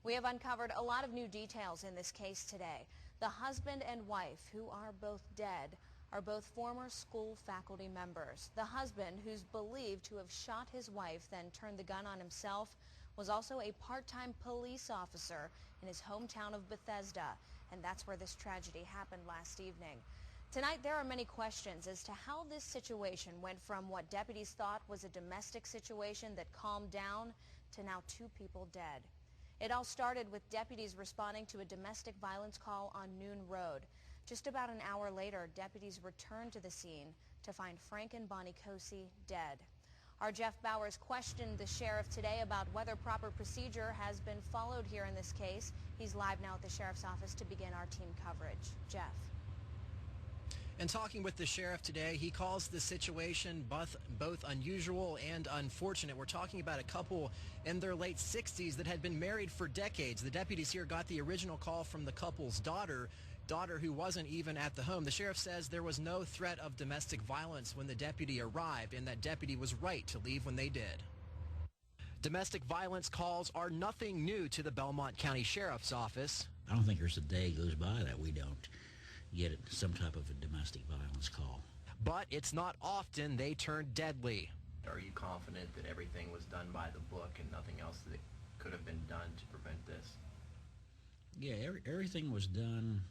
We have uncovered a lot of new details in this case today. The husband and wife, who are both dead, are both former school faculty members. The husband, who's believed to have shot his wife, then turned the gun on himself, was also a part-time police officer in his hometown of Bethesda, and that's where this tragedy happened last evening. Tonight, there are many questions as to how this situation went from what deputies thought was a domestic situation that calmed down to now 2 people dead. It all started with deputies responding to a domestic violence call on Noon Road. Just about an hour later, deputies returned to the scene to find Frank and Bonnie Koci dead. Our Jeff Bowers questioned the sheriff today about whether proper procedure has been followed here in this case. He's live now at the sheriff's office to begin our team coverage. Jeff. In talking with the sheriff today, he calls the situation both unusual and unfortunate. We're talking about a couple in their late 60s that had been married for decades. The deputies here got the original call from the couple's daughter who wasn't even at the home. The sheriff says there was no threat of domestic violence when the deputy arrived, and that deputy was right to leave when they did. Domestic violence calls are nothing new to the Belmont County Sheriff's Office. I don't think there's a day goes by that we don't get some type of a domestic violence call. But it's not often they turn deadly. Are you confident that everything was done by the book and nothing else that could have been done to prevent this? Yeah, everything was done.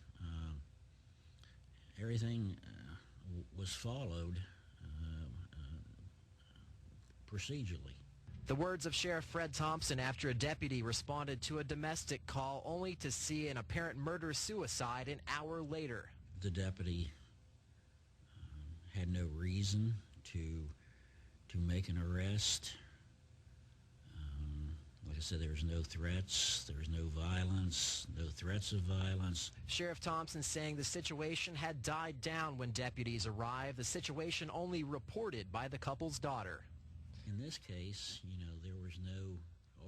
Everything was followed procedurally. The words of Sheriff Fred Thompson after a deputy responded to a domestic call only to see an apparent murder-suicide an hour later. The deputy had no reason to make an arrest. Like I said, there was no threats, there was no violence, no threats of violence. Sheriff Thompson saying the situation had died down when deputies arrived, the situation only reported by the couple's daughter. In this case, there was no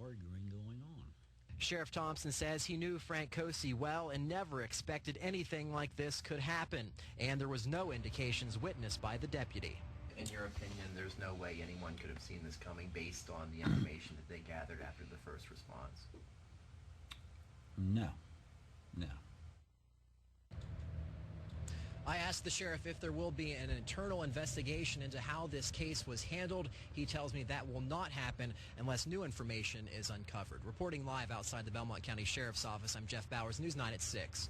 arguing going on. Sheriff Thompson says he knew Frank Koci well and never expected anything like this could happen, and there was no indications witnessed by the deputy. In your opinion, there's no way anyone could have seen this coming based on the information that they gathered after the first response? No. I asked the sheriff if there will be an internal investigation into how this case was handled. He tells me that will not happen unless new information is uncovered. Reporting live outside the Belmont County Sheriff's Office, I'm Jeff Bowers, News 9 at 6.